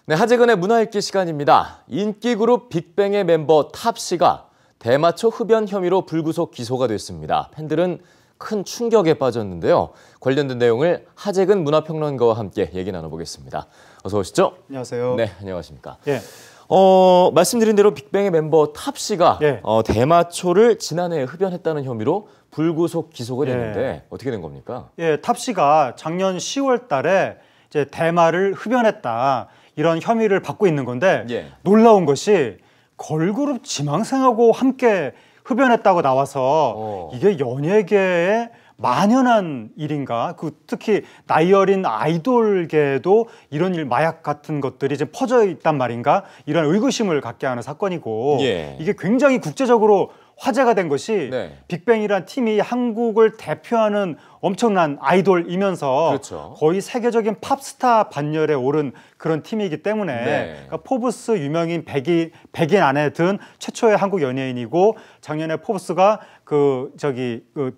네, 하재근의 문화읽기 시간입니다. 인기 그룹 빅뱅의 멤버 탑씨가 대마초 흡연 혐의로 불구속 기소가 됐습니다. 팬들은 큰 충격에 빠졌는데요. 관련된 내용을 하재근 문화평론가와 함께 얘기 나눠보겠습니다. 어서 오시죠. 안녕하세요. 네, 안녕하십니까. 예. 말씀드린 대로 빅뱅의 멤버 탑씨가 예. 대마초를 지난해 흡연했다는 혐의로 불구속 기소가 됐는데 예. 어떻게 된 겁니까? 예, 탑씨가 작년 10월 달에 이제 대마를 흡연했다. 이런 혐의를 받고 있는 건데 예. 놀라운 것이 걸그룹 지망생하고 함께 흡연했다고 나와서 이게 연예계에 만연한 일인가? 특히 나이 어린 아이돌계에도 이런 일, 마약 같은 것들이 지금 퍼져 있단 말인가? 이런 의구심을 갖게 하는 사건이고 예. 이게 굉장히 국제적으로 화제가 된 것이 네. 빅뱅이란 팀이 한국을 대표하는 엄청난 아이돌이면서 그렇죠. 거의 세계적인 팝스타 반열에 오른 그런 팀이기 때문에 네. 그러니까 포브스 유명인 100인 안에 든 최초의 한국 연예인이고 작년에 포브스가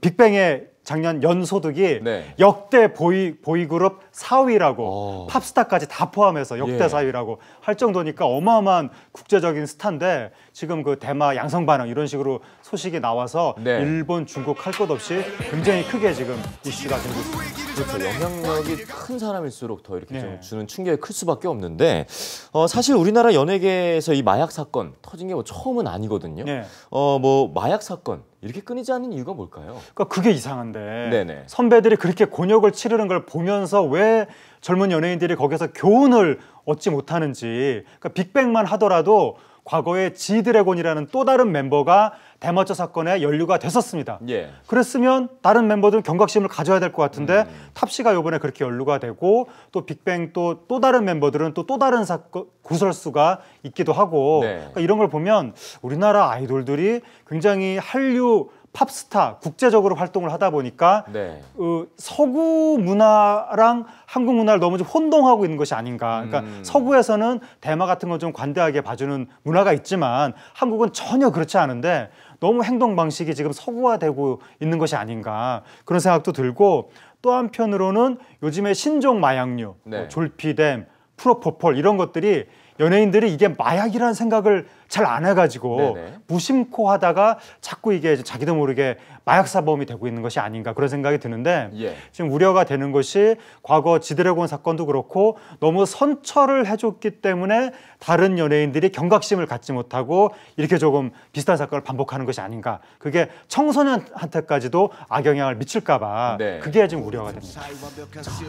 빅뱅의 작년 연소득이 네. 역대 보이그룹 4위라고 팝스타까지 다 포함해서 역대 4위라고 할 정도니까 어마어마한 국제적인 스타인데 지금 그 대마 양성 반응 이런 식으로 소식이 나와서 네. 일본, 중국 할 것 없이 굉장히 크게 지금 이슈가 되고 있습니다. 그렇죠. 영향력이 큰 사람일수록 더 이렇게 좀 네. 주는 충격이 클 수밖에 없는데 사실 우리나라 연예계에서 이 마약 사건 터진 게 처음은 아니거든요. 네. 마약 사건 이렇게 끊이지 않는 이유가 뭘까요? 그러니까 그게 이상한데 네네. 선배들이 그렇게 곤욕을 치르는 걸 보면서 왜 젊은 연예인들이 거기서 교훈을 얻지 못하는지. 그러니까 빅뱅만 하더라도 과거에 지드래곤이라는 또 다른 member가 대마초 사건에 연루가 됐었습니다. 예. 그랬으면 다른 멤버들은 경각심을 가져야 될 것 같은데 탑씨가 이번에 그렇게 연루가 되고 또 빅뱅 또 다른 멤버들은 또 다른 사건 구설수가 있기도 하고 네. 그러니까 이런 걸 보면 우리나라 아이돌들이 굉장히 한류 팝스타 국제적으로 활동을 하다 보니까 네. 서구 문화랑 한국 문화를 너무 좀 혼동하고 있는 것이 아닌가. 그러니까 서구에서는 대마 같은 건 좀 관대하게 봐주는 문화가 있지만 한국은 전혀 그렇지 않은데 너무 행동 방식이 지금 서구화되고 있는 것이 아닌가 그런 생각도 들고 또 한편으로는 요즘에 신종 마약류, 네. 졸피뎀, 프로포폴 이런 것들이 연예인들이 이게 마약이라는 생각을 잘 안 해가지고 네네. 무심코 하다가 자꾸 이게 자기도 모르게 마약 사범이 되고 있는 것이 아닌가 그런 생각이 드는데 예. 지금 우려가 되는 것이 과거 지드래곤 사건도 그렇고 너무 선처를 해줬기 때문에 다른 연예인들이 경각심을 갖지 못하고 이렇게 조금 비슷한 사건을 반복하는 것이 아닌가. 그게 청소년한테까지도 악영향을 미칠까 봐 네. 그게 지금 우려가 됩니다.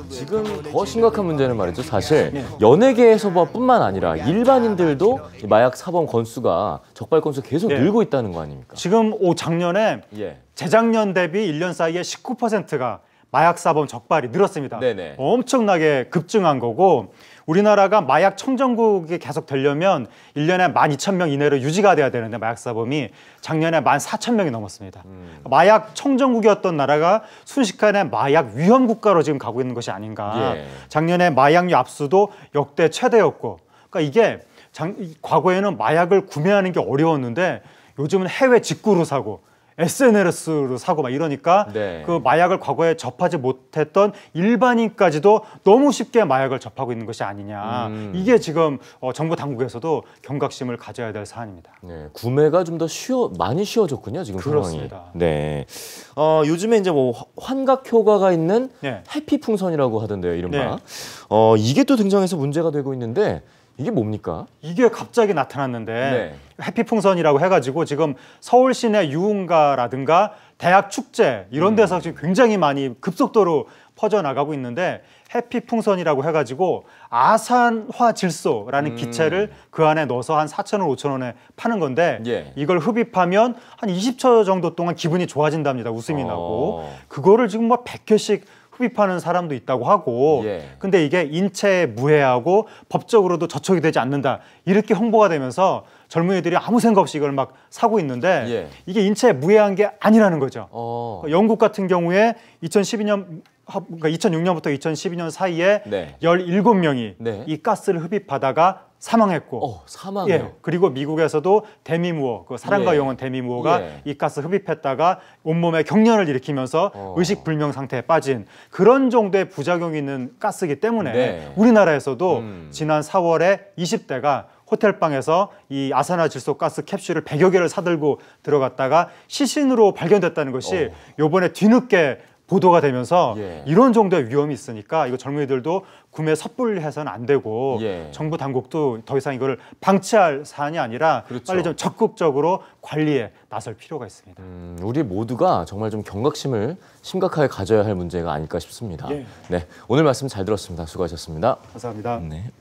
지금 더 심각한 문제는 말이죠. 사실 네. 연예계에서뿐만 아니라 일반인들도 이 마약 사범 건수가 적발 건수 계속 네. 늘고 있다는 거 아닙니까? 지금 작년에 예. 재작년 대비 1년 사이에 19%가 마약 사범 적발이 늘었습니다. 네네. 엄청나게 급증한 거고 우리나라가 마약 청정국이 계속 되려면 1년에 12,000명 이내로 유지가 돼야 되는데 마약 사범이 작년에 14,000명이 넘었습니다. 마약 청정국이었던 나라가 순식간에 마약 위험 국가로 지금 가고 있는 것이 아닌가. 예. 작년에 마약류 압수도 역대 최대였고 그러니까 이게 과거에는 마약을 구매하는 게 어려웠는데 요즘은 해외 직구로 사고 SNS로 사고 막 이러니까 네. 그 마약을 과거에 접하지 못했던 일반인까지도 너무 쉽게 마약을 접하고 있는 것이 아니냐. 이게 지금 정부 당국에서도 경각심을 가져야 될 사안입니다. 네, 구매가 좀 더 많이 쉬워졌군요, 지금 그렇습니다. 상황이. 네. 요즘에 이제 환각 효과가 있는 네. 해피풍선이라고 하던데요, 이른바. 네. 이게 또 등장해서 문제가 되고 있는데 이게 뭡니까? 이게 갑자기 나타났는데 네. 해피풍선이라고 해가지고 지금 서울 시내 유흥가라든가 대학 축제 이런 데서 지금 굉장히 많이 급속도로 퍼져나가고 있는데 해피풍선이라고 해가지고 아산화 질소라는 기체를 그 안에 넣어서 한 4,000원, 5,000원에 파는 건데 예. 이걸 흡입하면 한 20초 정도 동안 기분이 좋아진답니다. 웃음이 나고 그거를 지금 100개씩 흡입하는 사람도 있다고 하고 예. 근데 이게 인체에 무해하고 법적으로도 저촉이 되지 않는다 이렇게 홍보가 되면서 젊은이들이 아무 생각 없이 이걸 막 사고 있는데 예. 이게 인체에 무해한 게 아니라는 거죠. 영국 같은 경우에 2012년 그러니까 2006년부터 2012년 사이에 네. 17명이 네. 이 가스를 흡입하다가 사망했고, 사망이요? 예, 그리고 미국에서도 데미무어, 그 사랑과 예. 영혼 데미무어가 예. 이 가스 흡입했다가 온몸에 경련을 일으키면서 의식불명 상태에 빠진 그런 정도의 부작용이 있는 가스이기 때문에 네. 우리나라에서도 지난 4월에 20대가 호텔방에서 이 아산화질소 가스 캡슐을 100여 개를 사들고 들어갔다가 시신으로 발견됐다는 것이 요번에 뒤늦게 보도가 되면서 예. 이런 정도의 위험이 있으니까 이거 젊은이들도 구매 섣불리 해서는 안 되고 예. 정부 당국도 더 이상 이거를 방치할 사안이 아니라 그렇죠. 빨리 좀 적극적으로 관리에 나설 필요가 있습니다. 우리 모두가 정말 좀 경각심을 심각하게 가져야 할 문제가 아닐까 싶습니다. 예. 네, 오늘 말씀 잘 들었습니다. 수고하셨습니다. 감사합니다. 네.